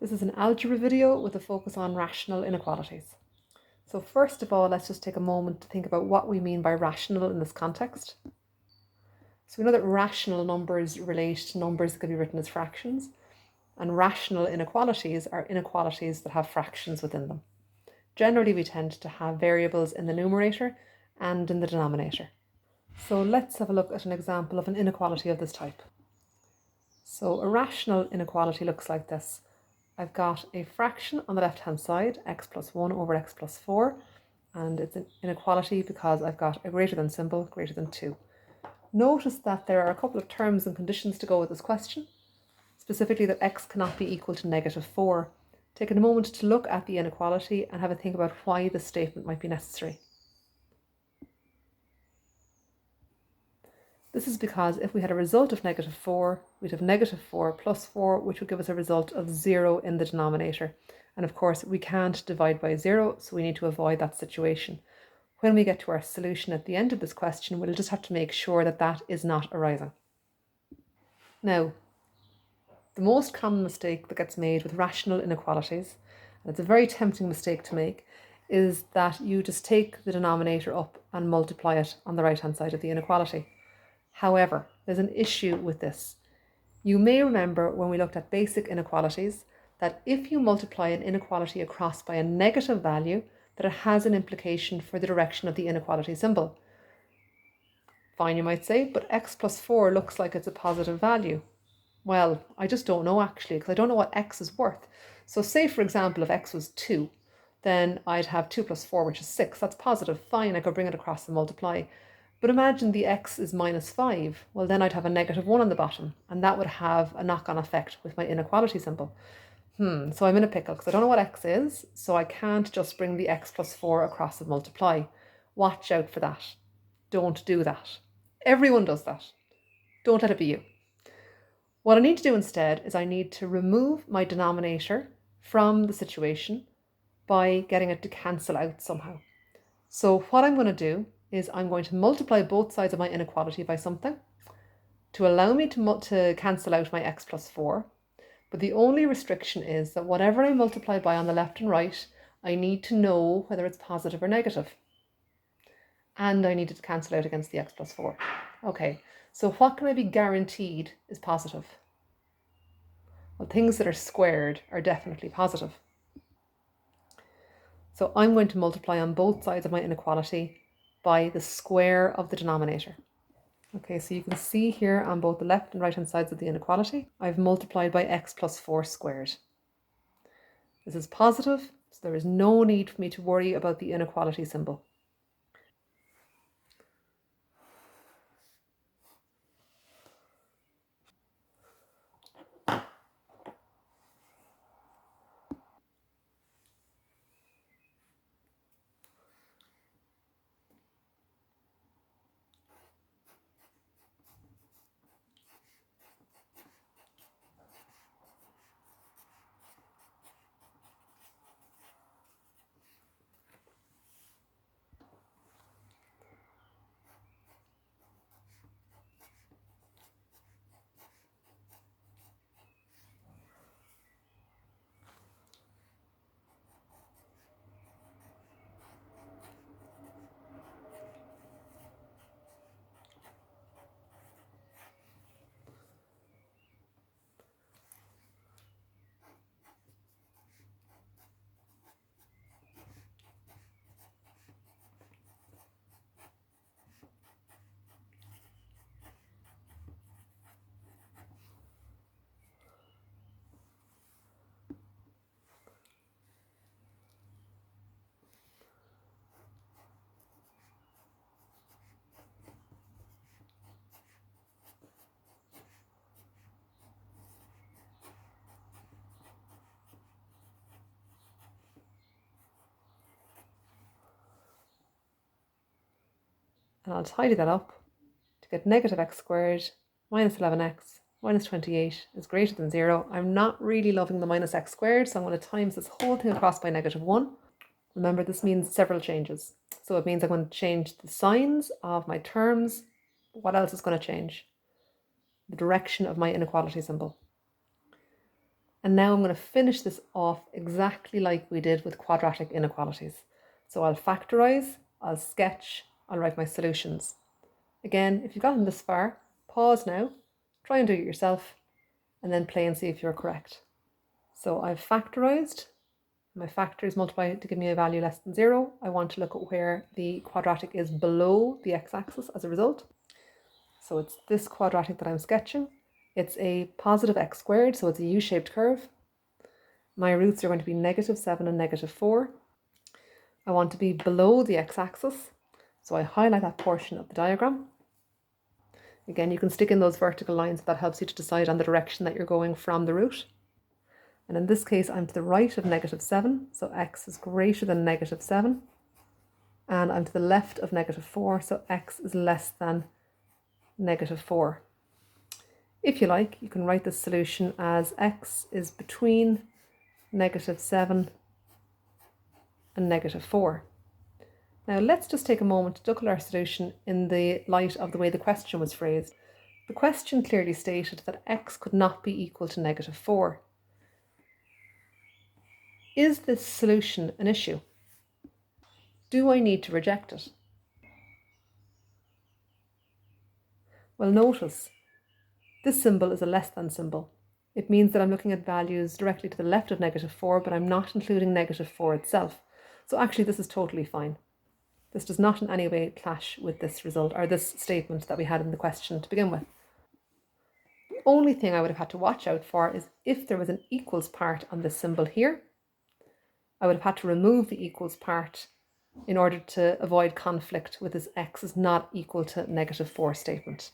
This is an algebra video with a focus on rational inequalities. So first of all, let's just take a moment to think about what we mean by rational in this context. So we know that rational numbers relate to numbers that can be written as fractions, and rational inequalities are inequalities that have fractions within them. Generally, we tend to have variables in the numerator and in the denominator. So let's have a look at an example of an inequality of this type. So a rational inequality looks like this. I've got a fraction on the left-hand side, x plus 1 over x plus 4, and it's an inequality because I've got a greater than symbol, greater than 2. Notice that there are a couple of terms and conditions to go with this question, specifically that x cannot be equal to negative 4. Take a moment to look at the inequality and have a think about why this statement might be necessary. This is because if we had a result of negative 4, we'd have negative 4 plus 4, which would give us a result of 0 in the denominator. And of course, we can't divide by 0, so we need to avoid that situation. When we get to our solution at the end of this question, we'll just have to make sure that that is not arising. Now, the most common mistake that gets made with rational inequalities, and it's a very tempting mistake to make, is that you just take the denominator up and multiply it on the right-hand side of the inequality. However, there's an issue with this. You may remember when we looked at basic inequalities that if you multiply an inequality across by a negative value, that it has an implication for the direction of the inequality symbol. Fine, you might say, but x plus 4 looks like it's a positive value. Well, I just don't know actually, because I don't know what x is worth. So say, for example, if x was 2, then I'd have 2 plus 4, which is 6. That's positive. Fine, I could bring it across and multiply. But imagine the x is minus 5. Well, then I'd have a negative 1 on the bottom, and that would have a knock-on effect with my inequality symbol. So I'm in a pickle because I don't know what x is, so I can't just bring the x plus 4 across and multiply. Watch out for that. Don't do that. Everyone does that. Don't let it be you. What I need to do instead is I need to remove my denominator from the situation by getting it to cancel out somehow. So what I'm going to do is I'm going to multiply both sides of my inequality by something to allow me to cancel out my x plus 4. But the only restriction is that whatever I multiply by on the left and right, I need to know whether it's positive or negative. And I need it to cancel out against the x plus 4. Okay, so what can I be guaranteed is positive? Well, things that are squared are definitely positive. So I'm going to multiply on both sides of my inequality by the square of the denominator. Okay, so you can see here on both the left and right hand sides of the inequality, I've multiplied by x plus 4 squared. This is positive, so there is no need for me to worry about the inequality symbol. And I'll tidy that up to get negative x squared minus 11x minus 28 is greater than 0. I'm not really loving the minus x squared, so I'm going to times this whole thing across by negative 1. Remember, this means several changes. So it means I'm going to change the signs of my terms. What else is going to change? The direction of my inequality symbol. And now I'm going to finish this off exactly like we did with quadratic inequalities. So I'll factorize, I'll sketch, I'll write my solutions. Again, if you've gotten this far, pause now, try and do it yourself, and then play and see if you're correct. So I've factorized. My factors multiply to give me a value less than 0. I want to look at where the quadratic is below the x-axis as a result. So it's this quadratic that I'm sketching. It's a positive x squared, so it's a U-shaped curve. My roots are going to be -7 and -4. I want to be below the x-axis, so I highlight that portion of the diagram. Again, you can stick in those vertical lines if that helps you to decide on the direction that you're going from the root. And in this case, I'm to the right of -7, so x is greater than -7. And I'm to the left of -4, so x is less than -4. If you like, you can write this solution as x is between -7 and -4. Now let's just take a moment to look at our solution in the light of the way the question was phrased. The question clearly stated that x could not be equal to -4. Is this solution an issue? Do I need to reject it? Well, notice this symbol is a less than symbol. It means that I'm looking at values directly to the left of -4, but I'm not including -4 itself. So actually this is totally fine. This does not in any way clash with this result or this statement that we had in the question to begin with. The only thing I would have had to watch out for is if there was an equals part on this symbol here, I would have had to remove the equals part in order to avoid conflict with this x is not equal to -4 statement.